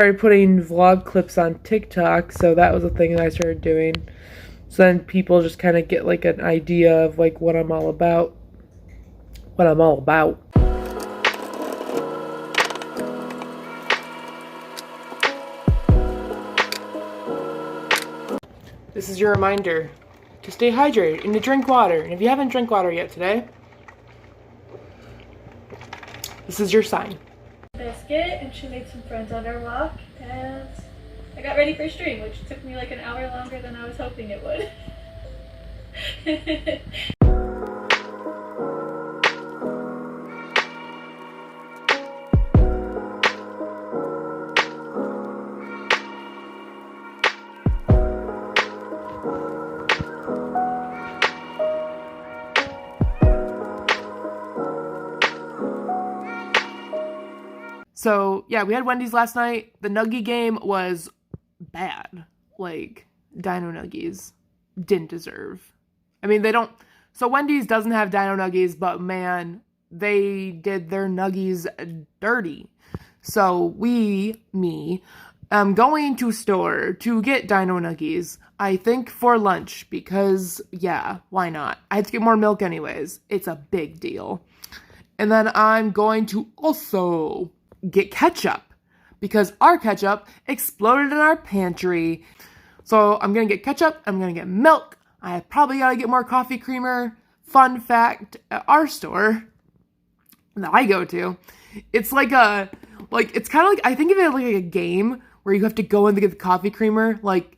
started putting vlog clips on TikTok, so that was a thing that I started doing. So then people just kind of get like an idea of like what I'm all about. This is your reminder to stay hydrated and to drink water. And if you haven't drank water yet today, this is your sign. Biscuit, and she made some friends on our walk, and I got ready for stream, which took me like an hour longer than I was hoping it would. So, yeah, we had Wendy's last night. The nuggie game was bad. Like, Dino Nuggies didn't deserve. I mean, they don't... So, Wendy's doesn't have Dino Nuggies, but, man, they did their nuggies dirty. So, I'm going to store to get Dino Nuggies, I think for lunch, because, yeah, why not? I have to get more milk anyways. It's a big deal. And then I'm going to also get ketchup, because our ketchup exploded in our pantry. So I'm gonna get ketchup, I'm gonna get milk, I probably gotta get more coffee creamer. Fun fact, at our store that I go to, it's like it's kind of like, I think of it like a game where you have to go in to get the coffee creamer. Like,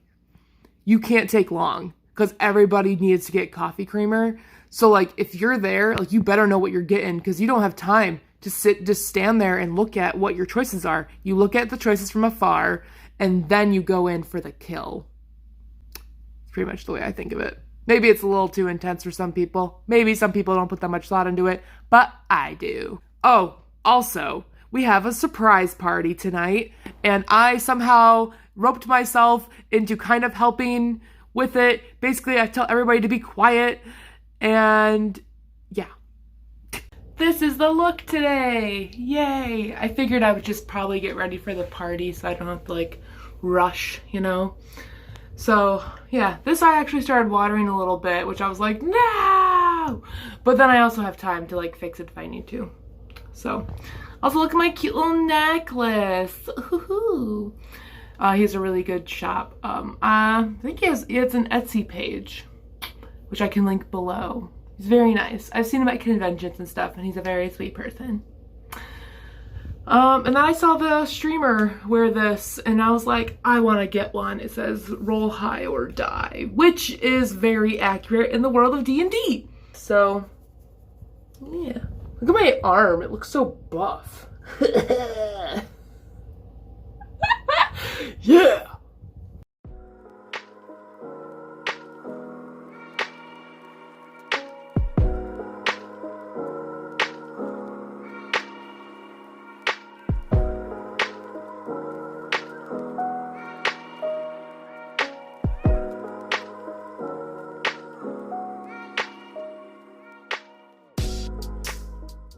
you can't take long, because everybody needs to get coffee creamer. So like, if you're there, like, you better know what you're getting, because you don't have time to just stand there and look at what your choices are. You look at the choices from afar, and then you go in for the kill. It's pretty much the way I think of it. Maybe it's a little too intense for some people. Maybe some people don't put that much thought into it, but I do. Oh, also, we have a surprise party tonight, and I somehow roped myself into kind of helping with it. Basically, I tell everybody to be quiet, and yeah. This is the look today. Yay. I figured I would just probably get ready for the party so I don't have to like rush, you know? So yeah, this I actually started watering a little bit, which I was like, no! But then I also have time to like fix it if I need to. So also look at my cute little necklace. Ooh. He has a really good shop. I think it's an Etsy page, which I can link below. He's very nice. I've seen him at conventions and stuff, and he's a very sweet person. And then I saw the streamer wear this, and I was like, I want to get one. It says, roll high or die, which is very accurate in the world of D&D. So, yeah. Look at my arm. It looks so buff. Yeah!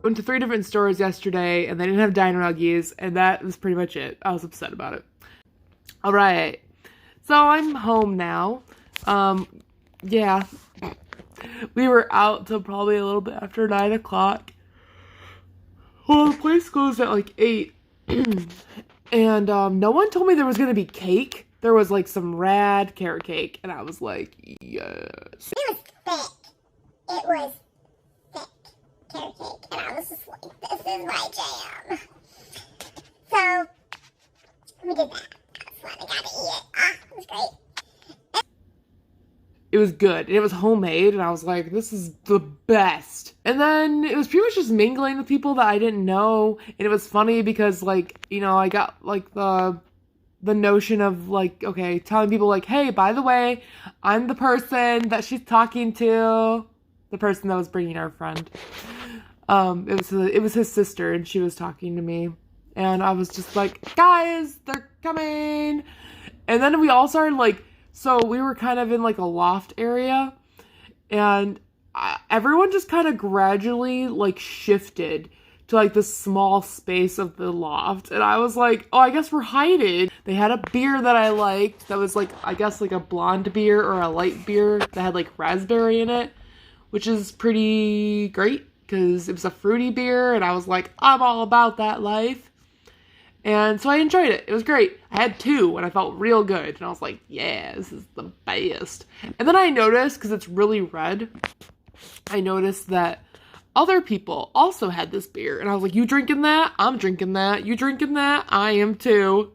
Went to 3 different stores yesterday, and they didn't have Dino Nuggies, and that was pretty much it. I was upset about it. Alright, so I'm home now. Yeah. We were out till probably a little bit after 9 o'clock. Well, the place closed at like 8. And no one told me there was gonna be cake. There was like some rad carrot cake, and I was like, yes. It was thick. It was carrot cake, and I was just like, this is my jam. So, we did that. That's fun. I got to eat it. It was great. It was good. It was homemade, and I was like, this is the best. And then it was pretty much just mingling with people that I didn't know, and it was funny because, like, you know, I got, like, the notion of, like, okay, telling people, like, hey, by the way, I'm the person that she's talking to. The person that was bringing our friend. It was his sister, and she was talking to me, and I was just like, guys, they're coming. And then we all started, like, so we were kind of in like a loft area, and everyone just kind of gradually like shifted to like this small space of the loft. And I was like, oh, I guess we're hiding. They had a beer that I liked that was like, I guess like a blonde beer or a light beer that had like raspberry in it, which is pretty great because it was a fruity beer and I was like, I'm all about that life. And so I enjoyed it. It was great. I had 2 and I felt real good. And I was like, yeah, this is the best. And then I noticed, because it's really red, I noticed that other people also had this beer. And I was like, you drinking that? I'm drinking that. You drinking that? I am too.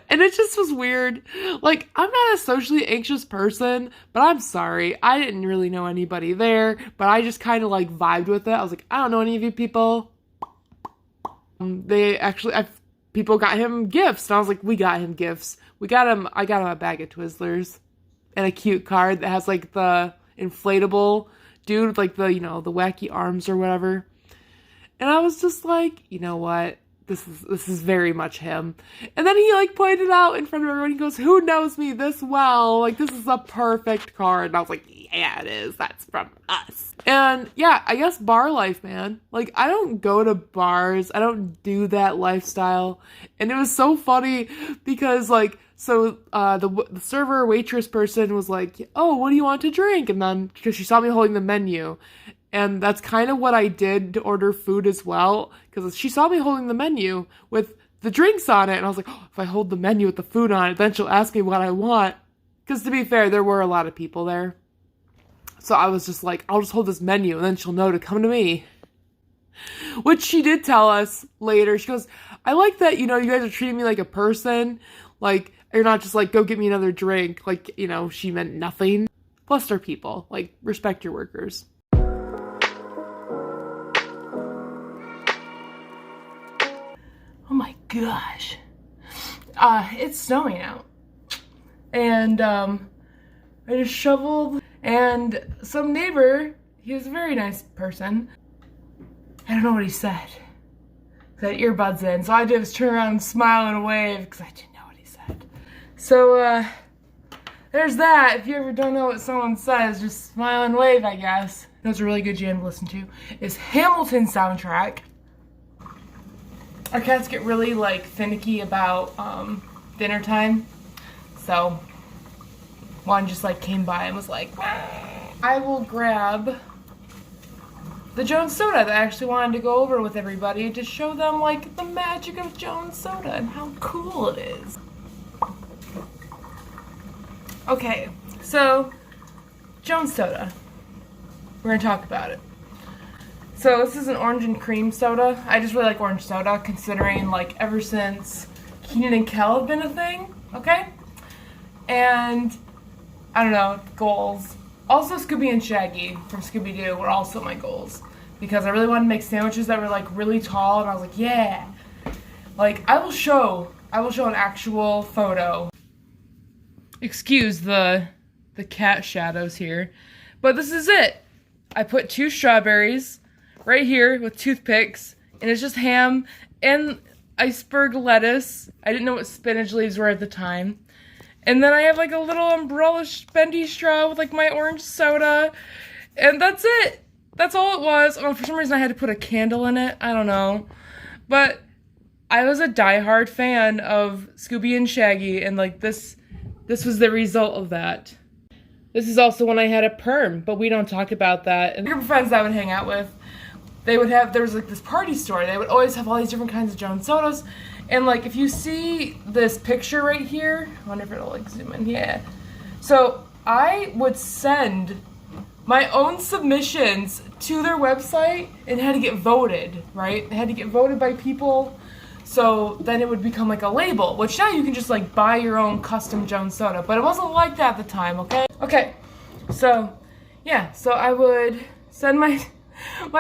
And it just was weird. Like, I'm not a socially anxious person, but I'm sorry. I didn't really know anybody there, but I just kind of like vibed with it. I was like, I don't know any of you people. People got him gifts, and I was like, we got him gifts. I got him a bag of Twizzlers and a cute card that has like the inflatable dude with like the, the wacky arms or whatever. And I was just like, you know what? This is very much him. And then he like pointed out in front of everyone, he goes, who knows me this well? Like, this is a perfect card. And I was like, yeah, it is. That's from us. And yeah, I guess bar life, man. Like, I don't go to bars. I don't do that lifestyle. And it was so funny because like, so the server waitress person was like, oh, what do you want to drink? And then, because she saw me holding the menu. And that's kind of what I did to order food as well. Because she saw me holding the menu with the drinks on it. And I was like, oh, if I hold the menu with the food on it, then she'll ask me what I want. Because to be fair, there were a lot of people there. So I was just like, I'll just hold this menu and then she'll know to come to me. Which she did tell us later. She goes, I like that, you guys are treating me like a person. Like, you're not just like, go get me another drink. Like, she meant nothing. Plus they're people. Like, respect your workers. Oh my gosh. It's snowing out. And, I just shoveled, and some neighbor, he was a very nice person. I don't know what he said. He had earbuds in, so I just turn around and smile and wave, because I didn't know what he said. So, there's that. If you ever don't know what someone says, just smile and wave, I guess. That's a really good jam to listen to. Is Hamilton soundtrack. Our cats get really, like, finicky about, dinner time. So, one just, like, came by and was like, I will grab the Jones Soda that I actually wanted to go over with everybody to show them, like, the magic of Jones Soda and how cool it is. Okay, so, Jones Soda. We're gonna talk about it. So this is an orange and cream soda. I just really like orange soda, considering like ever since Keenan and Kel have been a thing, okay? And I don't know, goals. Also Scooby and Shaggy from Scooby-Doo were also my goals because I really wanted to make sandwiches that were like really tall, and I was like, yeah. Like I will show an actual photo. Excuse the cat shadows here, but this is it. I put 2 strawberries right here with toothpicks, and it's just ham and iceberg lettuce. I didn't know what spinach leaves were at the time. And then I have like a little umbrella bendy straw with like my orange soda, and that's it. That's all it was. Oh, for some reason I had to put a candle in it. I don't know. But I was a diehard fan of Scooby and Shaggy, and like this was the result of that. This is also when I had a perm, but we don't talk about that. And the group of friends I would hang out with, there was like this party store. They would always have all these different kinds of Jones Sodas. And like, if you see this picture right here, I wonder if it'll like zoom in, yeah. So I would send my own submissions to their website and had to get voted, right? They had to get voted by people. So then it would become like a label, which now you can just like buy your own custom Jones Soda, but it wasn't like that at the time, okay? Okay, so yeah, so I would send my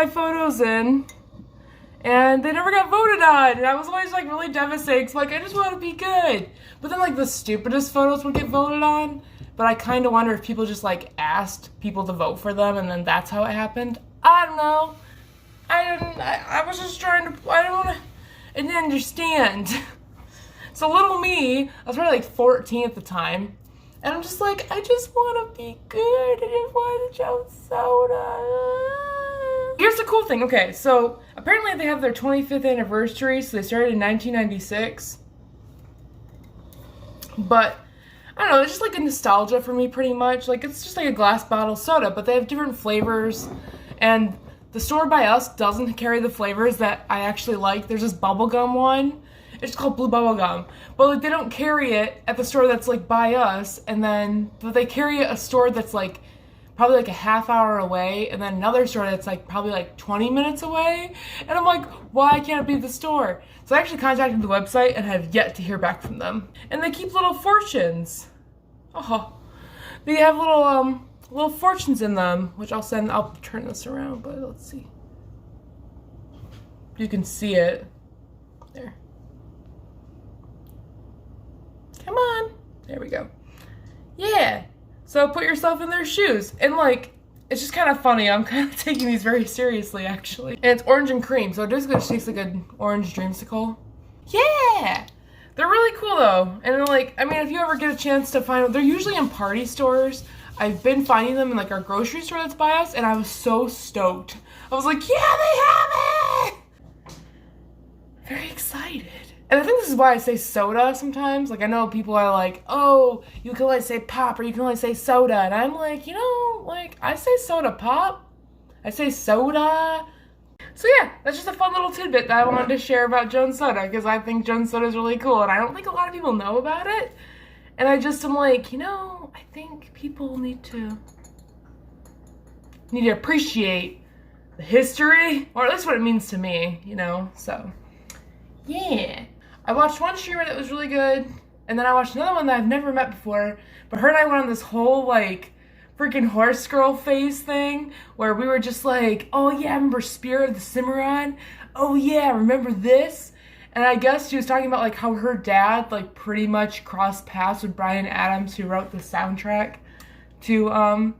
photos in, and they never got voted on, and I was always like really devastated, 'cause like I just want to be good. But then like the stupidest photos would get voted on, but I kind of wonder if people just like asked people to vote for them, and then that's how it happened. I don't know. I was just trying to, I didn't understand. So little me, I was probably like 14 at the time, and I'm just like, I just want to be good. I just want a Jones Soda. Here's the cool thing. Okay, so apparently they have their 25th anniversary, so they started in 1996. But I don't know, it's just like a nostalgia for me pretty much. Like, it's just like a glass bottle soda, but they have different flavors. And the store by us doesn't carry the flavors that I actually like. There's this bubblegum one. It's called Blue Bubblegum. But like, they don't carry it at the store that's like by us. And then, but they carry it at a store that's like probably like a half hour away. And then another store that's like probably like 20 minutes away. And I'm like, why can't it be the store? So I actually contacted the website and have yet to hear back from them. And they keep little fortunes. Oh, they have little fortunes in them, which I'll turn this around, but let's see. You can see it. There. Come on. There we go. Yeah. So put yourself in their shoes. And like, it's just kind of funny. I'm kind of taking these very seriously, actually. And it's orange and cream, so it does taste like an orange dreamsicle. Yeah! They're really cool though. And like, I mean, if you ever get a chance to find them, they're usually in party stores. I've been finding them in like our grocery store that's by us, and I was so stoked. I was like, yeah, they have it! Very excited. And I think this is why I say soda sometimes. Like, I know people are like, oh, you can only say pop or you can only say soda. And I'm like, you know, like, I say soda pop. I say soda. So yeah, that's just a fun little tidbit that I wanted to share about Jones Soda, because I think Jones Soda is really cool, and I don't think a lot of people know about it. And I just am like, you know, I think people need to appreciate the history, or at least what it means to me, you know, so yeah. I watched one streamer that was really good, and then I watched another one that I've never met before, but her and I went on this whole, like, freaking horse girl phase thing, where we were just like, oh yeah, I remember Spirit of the Cimarron? Oh yeah, remember this? And I guess she was talking about, like, how her dad, like, pretty much crossed paths with Bryan Adams, who wrote the soundtrack to,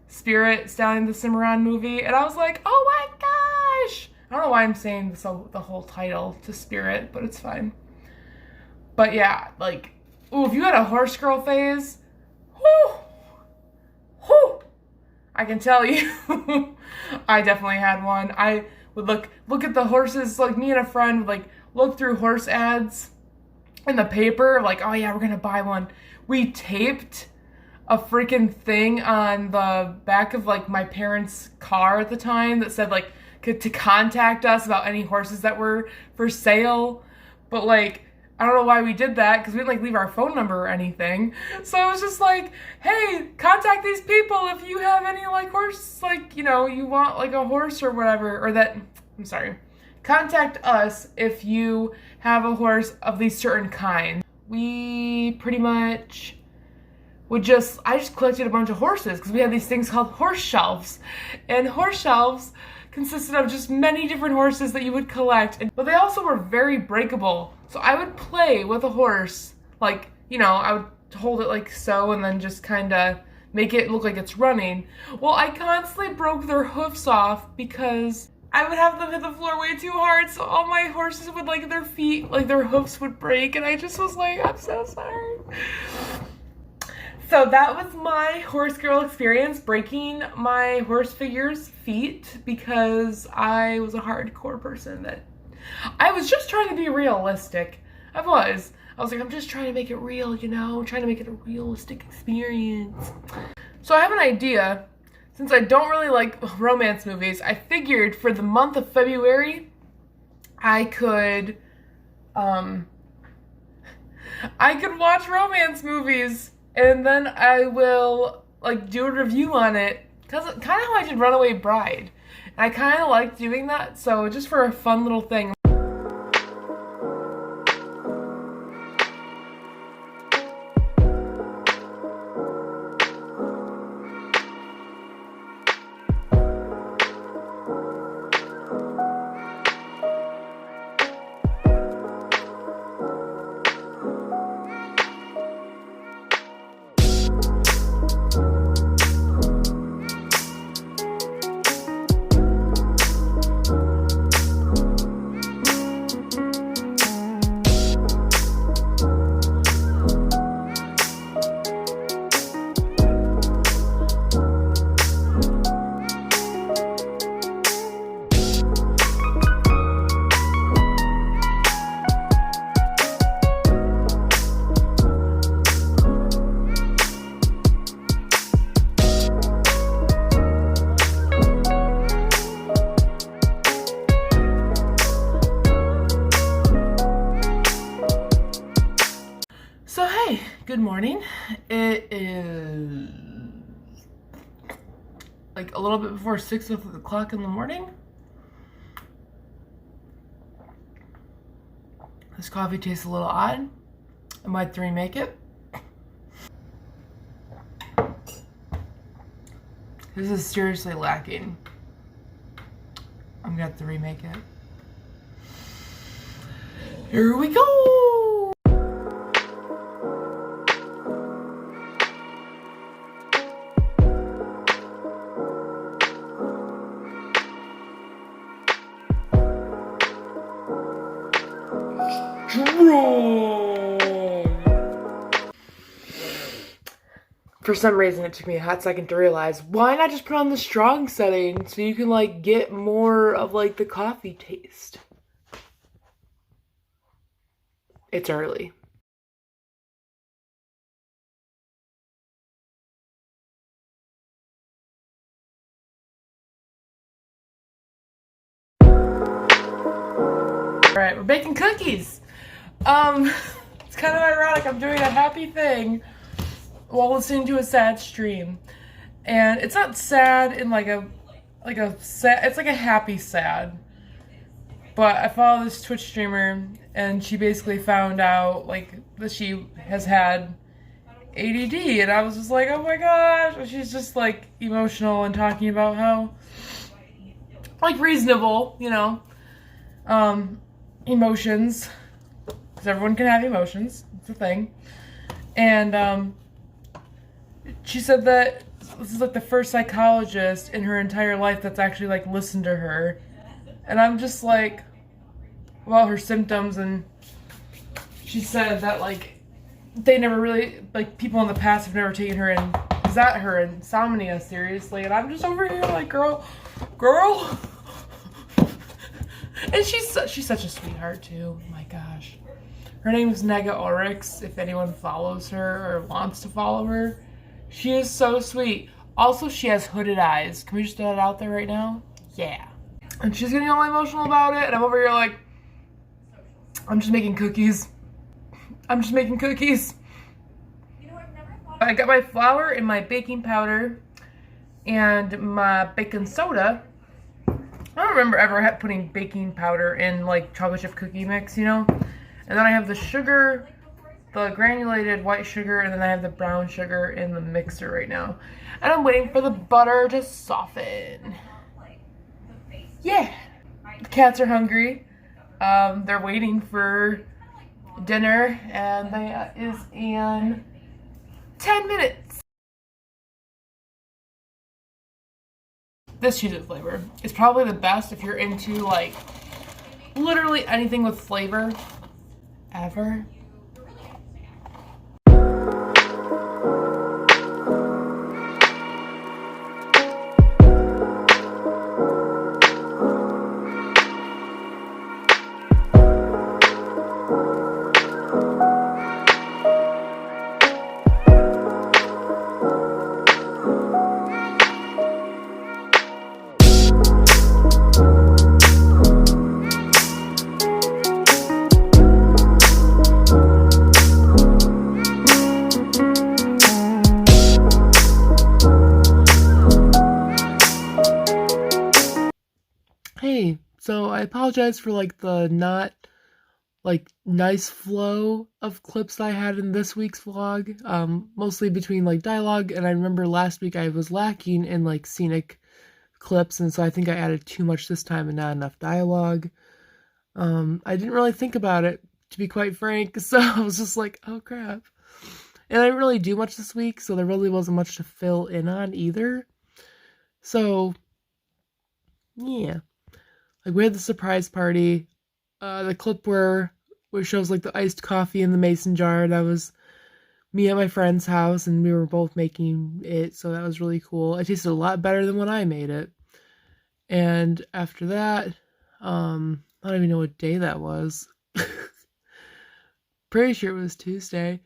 Spirit, Stallion the Cimarron movie, and I was like, oh my gosh! I don't know why I'm saying this, the whole title to Spirit, but it's fine. But yeah, like, ooh, if you had a horse girl phase, whoo! Whew, I can tell you, I definitely had one. I would look at the horses, like me and a friend would like look through horse ads in the paper, like, oh yeah, we're gonna buy one. We taped a freaking thing on the back of like my parents' car at the time that said like to contact us about any horses that were for sale. But like, I don't know why we did that, because we didn't like leave our phone number or anything. So it was just like, hey, contact these people if you have any like horse, like, you know, you want like a horse or whatever, or that, I'm sorry. Contact us if you have a horse of these certain kinds. We pretty much I just collected a bunch of horses, because we had these things called horse shelves. And horse shelves consisted of just many different horses that you would collect, but they also were very breakable. So I would play with a horse, like, you know, I would hold it like so and then just kind of make it look like it's running. Well, I constantly broke their hoofs off because I would have them hit the floor way too hard, so all my horses would, like, their feet, like, their hoofs would break, and I just was like, I'm so sorry. So that was my horse girl experience, breaking my horse figure's feet, because I was a hardcore person that I was just trying to be realistic. I was like, I'm just trying to make it real, you know, trying to make it a realistic experience. So I have an idea. Since I don't really like romance movies, I figured for the month of February, I could watch romance movies, and then I will, like, do a review on it, because kind of how I did Runaway Bride. And I kind of like doing that, so just for a fun little thing. Good morning. It is like a little bit before 6 o'clock in the morning. This coffee tastes a little odd. I might have to remake it. This is seriously lacking. I'm gonna have to remake it. Here we go! For some reason, it took me a hot second to realize, why not just put on the strong setting so you can like get more of like the coffee taste? It's early. Alright, we're baking cookies. It's kind of ironic, I'm doing a happy thing while listening to a sad stream. And it's not sad in like a sad, it's like a happy sad. But I follow this Twitch streamer and she basically found out like that she has had ADD, and I was just like, oh my gosh. And she's just like emotional and talking about how like reasonable, you know, emotions, because everyone can have emotions, it's a thing. And she said that this is like the first psychologist in her entire life that's actually like listened to her. And I'm just like, well, her symptoms, and she said that like they never really, like people in the past have never taken her in, is that her insomnia seriously? And I'm just over here like, girl. And she's such a sweetheart too. Oh my gosh. Her name is Nega Oryx, if anyone follows her or wants to follow her. She is so sweet. Also, she has hooded eyes. Can we just throw that out there right now? Yeah. And she's getting all emotional about it, and I'm over here like, I'm just making cookies. I got my flour and my baking powder and my baking soda. I don't remember ever putting baking powder in like chocolate chip cookie mix, you know? And then I have the sugar, the granulated white sugar, and then I have the brown sugar in the mixer right now. And I'm waiting for the butter to soften. Yeah. The cats are hungry. They're waiting for dinner, and that is in 10 minutes. This cheese flavor is probably the best if you're into like literally anything with flavor ever. Hey, so I apologize for like the not like nice flow of clips I had in this week's vlog, mostly between like dialogue, and I remember last week I was lacking in like scenic clips, and so I think I added too much this time and not enough dialogue. I didn't really think about it, to be quite frank, so I was just like, oh crap. And I didn't really do much this week, so there really wasn't much to fill in on either. So yeah. Like, we had the surprise party, the clip where it shows, like, the iced coffee in the mason jar. That was me at my friend's house, and we were both making it, so that was really cool. It tasted a lot better than when I made it. And after that, I don't even know what day that was. Pretty sure it was Tuesday.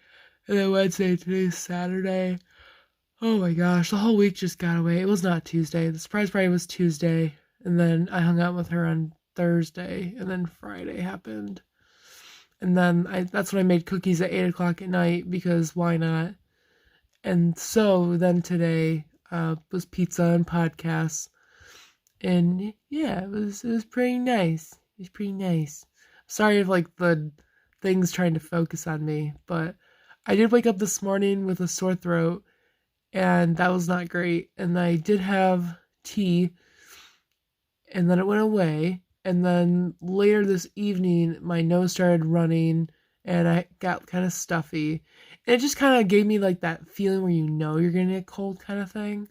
And then Wednesday, today's Saturday. Oh my gosh, the whole week just got away. It was not Tuesday. The surprise party was Tuesday. And then I hung out with her on Thursday, and then Friday happened. And then that's when I made cookies at 8 o'clock at night, because why not? And so then today was pizza and podcasts. And yeah, it was pretty nice. It was pretty nice. Sorry if like the things trying to focus on me, but I did wake up this morning with a sore throat, and that was not great. And I did have tea, and then it went away. And then later this evening, my nose started running, and I got kind of stuffy. And it just kind of gave me like that feeling where you're gonna get cold kind of thing.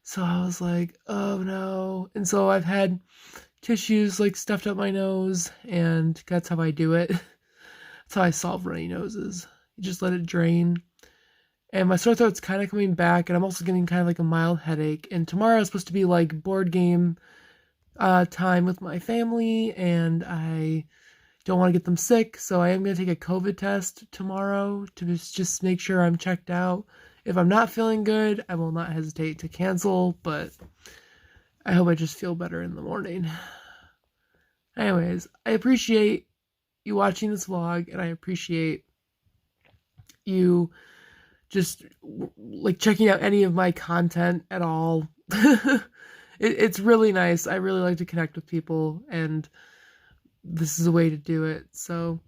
So I was like, oh no. And so I've had tissues like stuffed up my nose, and that's how I do it. That's how I solve runny noses. You just let it drain. And my sore throat's kind of coming back, and I'm also getting kind of like a mild headache. And tomorrow is supposed to be like board game time with my family, and I don't want to get them sick, so I am going to take a COVID test tomorrow to just make sure I'm checked out. If I'm not feeling good, I will not hesitate to cancel, but I hope I just feel better in the morning. Anyways, I appreciate you watching this vlog, and I appreciate you just like checking out any of my content at all. It's really nice. I really like to connect with people, and this is a way to do it. So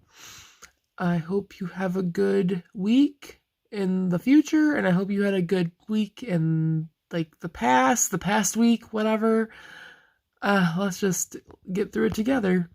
I hope you have a good week in the future, and I hope you had a good week in like the past week, whatever. Let's just get through it together.